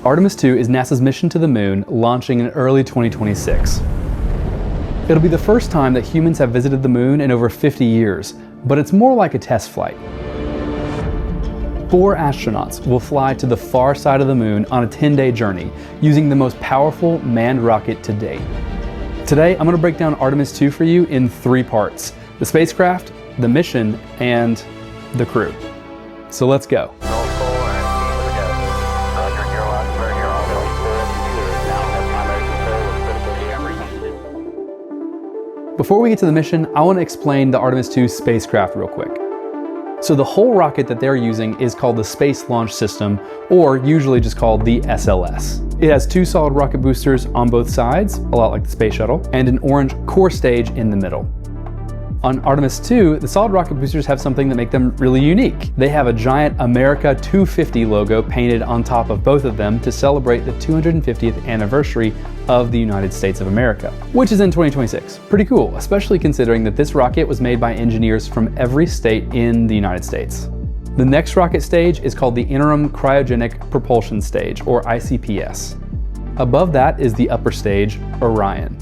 Artemis 2 is NASA's mission to the moon, launching in early 2026. It'll be the first time that humans have visited the moon in over 50 years, but it's more like a test flight. 4 astronauts will fly to the far side of the moon on a 10-day journey using the most powerful manned rocket to date. Today, I'm going to break down Artemis 2 for you in 3 parts: the spacecraft, the mission, and the crew. So let's go. Before we get to the mission, I want to explain the Artemis 2 spacecraft real quick. So the whole rocket that they're using is called the Space Launch System, or usually just called the SLS. It has 2 solid rocket boosters on both sides, a lot like the space shuttle, and an orange core stage in the middle. On Artemis 2, the solid rocket boosters have something that makes them really unique. They have a giant America 250 logo painted on top of both of them to celebrate the 250th anniversary of the United States of America, which is in 2026. Pretty cool, especially considering that this rocket was made by engineers from every state in the United States. The next rocket stage is called the Interim Cryogenic Propulsion Stage, or ICPS. Above that is the upper stage, Orion.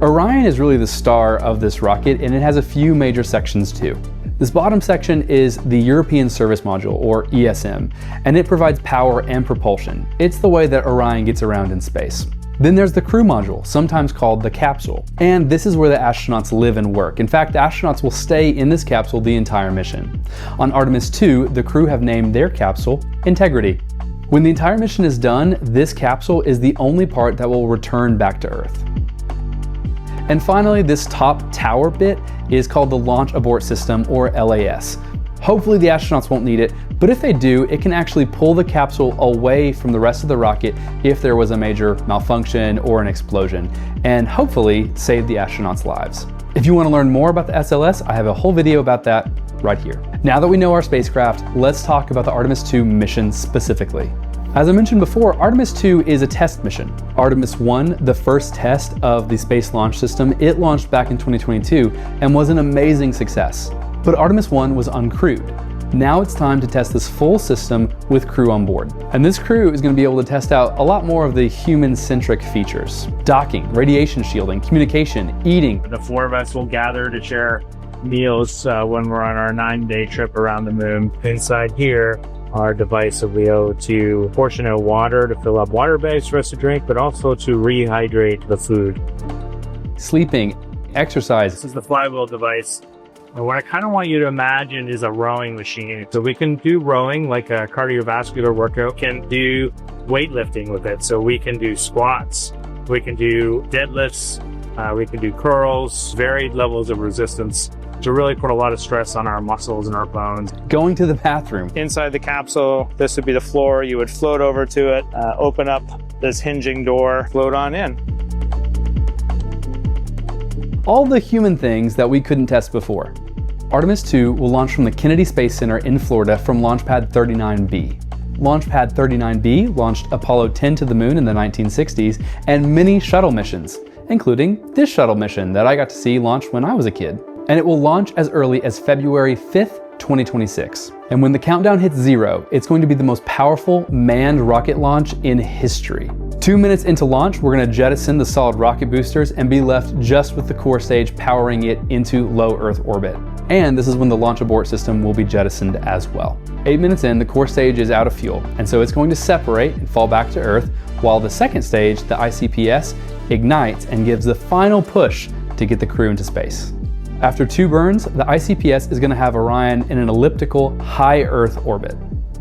Orion is really the star of this rocket, and it has a few major sections too. This bottom section is the European Service Module, or ESM, and it provides power and propulsion. It's the way that Orion gets around in space. Then there's the crew module, sometimes called the capsule, and this is where the astronauts live and work. In fact, astronauts will stay in this capsule the entire mission. On Artemis 2, the crew have named their capsule Integrity. When the entire mission is done, this capsule is the only part that will return back to Earth. And finally, this top tower bit is called the Launch Abort System, or LAS. Hopefully the astronauts won't need it, but if they do, it can actually pull the capsule away from the rest of the rocket if there was a major malfunction or an explosion, and hopefully save the astronauts' lives. If you want to learn more about the SLS, I have a whole video about that right here. Now that we know our spacecraft, let's talk about the Artemis 2 mission specifically. As I mentioned before, Artemis 2 is a test mission. Artemis 1, the first test of the Space Launch System, it launched back in 2022 and was an amazing success. But Artemis 1 was uncrewed. Now it's time to test this full system with crew on board. And this crew is going to be able to test out a lot more of the human-centric features: docking, radiation shielding, communication, eating. The 4 of us will gather to share meals when we're on our 9-day trip around the moon. Inside here, our device will be able to portion out water to fill up water bags for us to drink, but also to rehydrate the food. Sleeping, exercise. This is the flywheel device. And what I kind of want you to imagine is a rowing machine. So we can do rowing like a cardiovascular workout. We can do weightlifting with it. So we can do squats, we can do deadlifts, we can do curls, varied levels of resistance to really put a lot of stress on our muscles and our bones. Going to the bathroom. Inside the capsule, this would be the floor. You would float over to it, open up this hinging door, float on in. All the human things that we couldn't test before. Artemis 2 will launch from the Kennedy Space Center in Florida from Launch Pad 39B. Launch Pad 39B launched Apollo 10 to the moon in the 1960s and many shuttle missions, including this shuttle mission that I got to see launch when I was a kid. And it will launch as early as February 5th, 2026. And when the countdown hits 0, it's going to be the most powerful manned rocket launch in history. 2 minutes into launch, we're going to jettison the solid rocket boosters and be left just with the core stage powering it into low Earth orbit. And this is when the Launch Abort System will be jettisoned as well. 8 minutes in, the core stage is out of fuel, and so it's going to separate and fall back to Earth, while the second stage, the ICPS, ignites and gives the final push to get the crew into space. After 2 burns, the ICPS is going to have Orion in an elliptical high Earth orbit.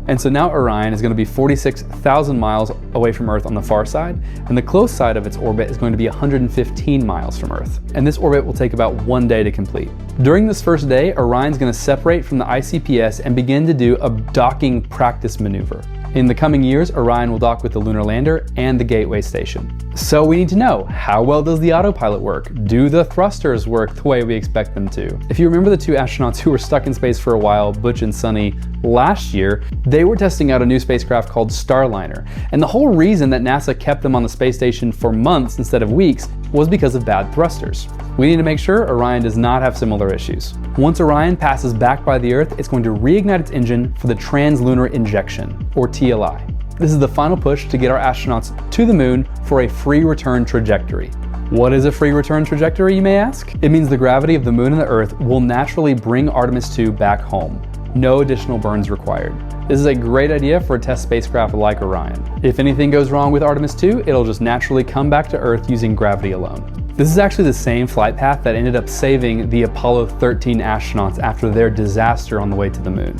And so now Orion is going to be 46,000 miles away from Earth on the far side, and the close side of its orbit is going to be 115 miles from Earth. And this orbit will take about 1 day to complete. During this first day, Orion's going to separate from the ICPS and begin to do a docking practice maneuver. In the coming years, Orion will dock with the lunar lander and the Gateway station. So we need to know, how well does the autopilot work? Do the thrusters work the way we expect them to? If you remember the 2 astronauts who were stuck in space for a while, Butch and Sunny, last year, they were testing out a new spacecraft called Starliner. And the whole reason that NASA kept them on the space station for months instead of weeks was because of bad thrusters. We need to make sure Orion does not have similar issues. Once Orion passes back by the Earth, it's going to reignite its engine for the translunar injection, or TLI. This is the final push to get our astronauts to the moon for a free return trajectory. What is a free return trajectory, you may ask? It means the gravity of the moon and the Earth will naturally bring Artemis 2 back home. No additional burns required. This is a great idea for a test spacecraft like Orion. If anything goes wrong with Artemis 2, it'll just naturally come back to Earth using gravity alone. This is actually the same flight path that ended up saving the Apollo 13 astronauts after their disaster on the way to the moon.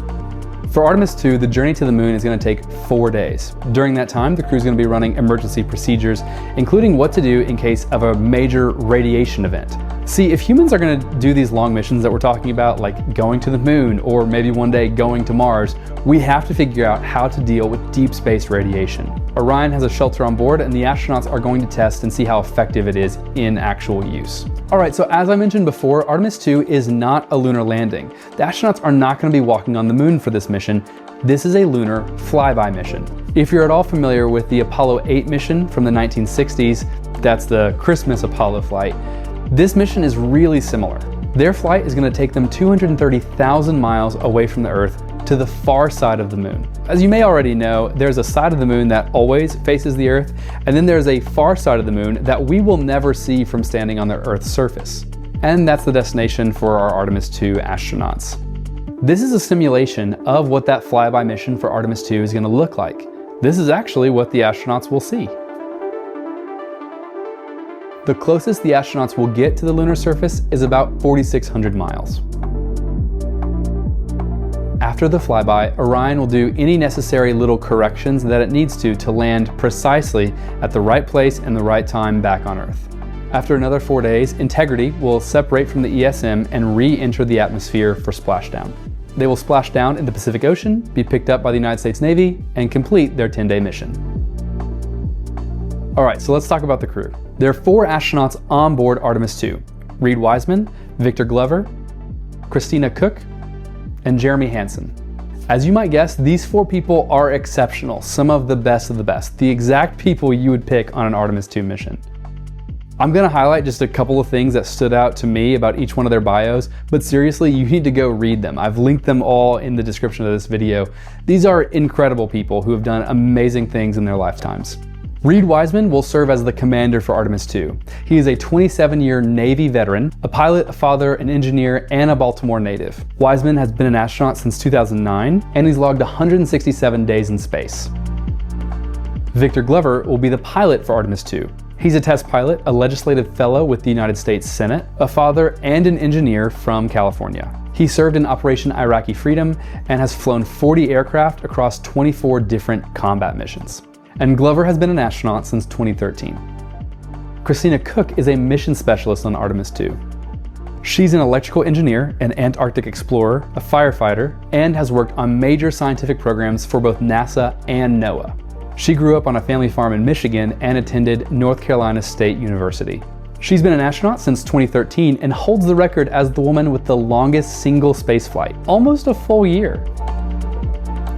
For Artemis 2, the journey to the moon is going to take 4 days. During that time, the crew is going to be running emergency procedures, including what to do in case of a major radiation event. See, if humans are going to do these long missions that we're talking about, like going to the moon or maybe one day going to Mars, we have to figure out how to deal with deep space radiation. Orion has a shelter on board, and the astronauts are going to test and see how effective it is in actual use. Alright, so as I mentioned before, Artemis 2 is not a lunar landing. The astronauts are not going to be walking on the moon for this mission. This is a lunar flyby mission. If you're at all familiar with the Apollo 8 mission from the 1960s, that's the Christmas Apollo flight, this mission is really similar. Their flight is going to take them 230,000 miles away from the Earth to the far side of the moon. As you may already know, there's a side of the moon that always faces the Earth, and then there's a far side of the moon that we will never see from standing on the Earth's surface. And that's the destination for our Artemis 2 astronauts. This is a simulation of what that flyby mission for Artemis 2 is going to look like. This is actually what the astronauts will see. The closest the astronauts will get to the lunar surface is about 4,600 miles. After the flyby, Orion will do any necessary little corrections that it needs to land precisely at the right place and the right time back on Earth. After another 4 days, Integrity will separate from the ESM and re-enter the atmosphere for splashdown. They will splash down in the Pacific Ocean, be picked up by the United States Navy, and complete their 10-day mission. Alright, so let's talk about the crew. There are 4 astronauts on board Artemis 2. Reed Wiseman, Victor Glover, Christina Cook, and Jeremy Hansen. As you might guess, these 4 people are exceptional, some of the best, the exact people you would pick on an Artemis 2 mission. I'm going to highlight just a couple of things that stood out to me about each one of their bios, but seriously, you need to go read them. I've linked them all in the description of this video. These are incredible people who have done amazing things in their lifetimes. Reed Wiseman will serve as the commander for Artemis 2. He is a 27-year Navy veteran, a pilot, a father, an engineer, and a Baltimore native. Wiseman has been an astronaut since 2009, and he's logged 167 days in space. Victor Glover will be the pilot for Artemis 2. He's a test pilot, a legislative fellow with the United States Senate, a father, and an engineer from California. He served in Operation Iraqi Freedom and has flown 40 aircraft across 24 different combat missions. And Glover has been an astronaut since 2013. Christina Cook is a mission specialist on Artemis 2. She's an electrical engineer, an Antarctic explorer, a firefighter, and has worked on major scientific programs for both NASA and NOAA. She grew up on a family farm in Michigan and attended North Carolina State University. She's been an astronaut since 2013 and holds the record as the woman with the longest single spaceflight, almost a full year.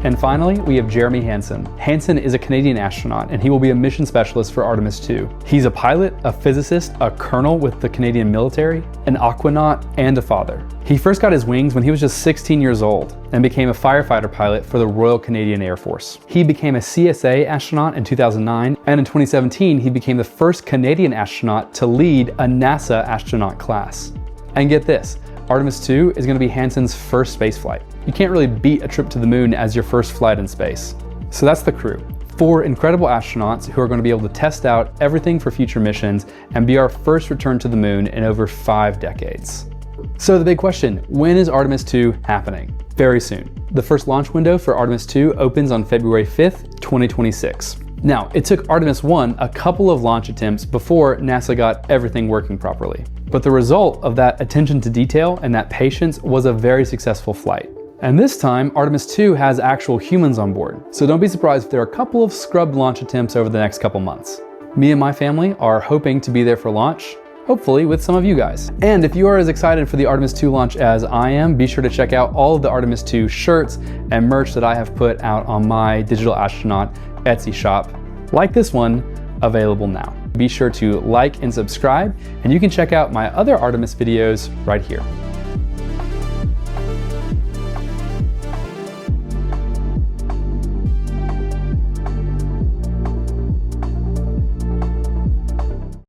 And finally, we have Jeremy Hansen. Hansen is a Canadian astronaut, and he will be a mission specialist for Artemis 2. He's a pilot, a physicist, a colonel with the Canadian military, an aquanaut, and a father. He first got his wings when he was just 16 years old and became a firefighter pilot for the Royal Canadian Air Force. He became a CSA astronaut in 2009, and in 2017, he became the first Canadian astronaut to lead a NASA astronaut class. And get this, Artemis 2 is going to be Hansen's first spaceflight. You can't really beat a trip to the moon as your first flight in space. So that's the crew. 4 incredible astronauts who are going to be able to test out everything for future missions and be our first return to the moon in over 5 decades. So the big question, when is Artemis 2 happening? Very soon. The first launch window for Artemis 2 opens on February 5th, 2026. Now, it took Artemis 1 a couple of launch attempts before NASA got everything working properly. But the result of that attention to detail and that patience was a very successful flight. And this time, Artemis 2 has actual humans on board. So don't be surprised if there are a couple of scrubbed launch attempts over the next couple months. Me and my family are hoping to be there for launch, hopefully with some of you guys. And if you are as excited for the Artemis 2 launch as I am, be sure to check out all of the Artemis 2 shirts and merch that I have put out on my Digital Astronaut Etsy shop, like this one, available now. Be sure to like and subscribe, and you can check out my other Artemis videos right here.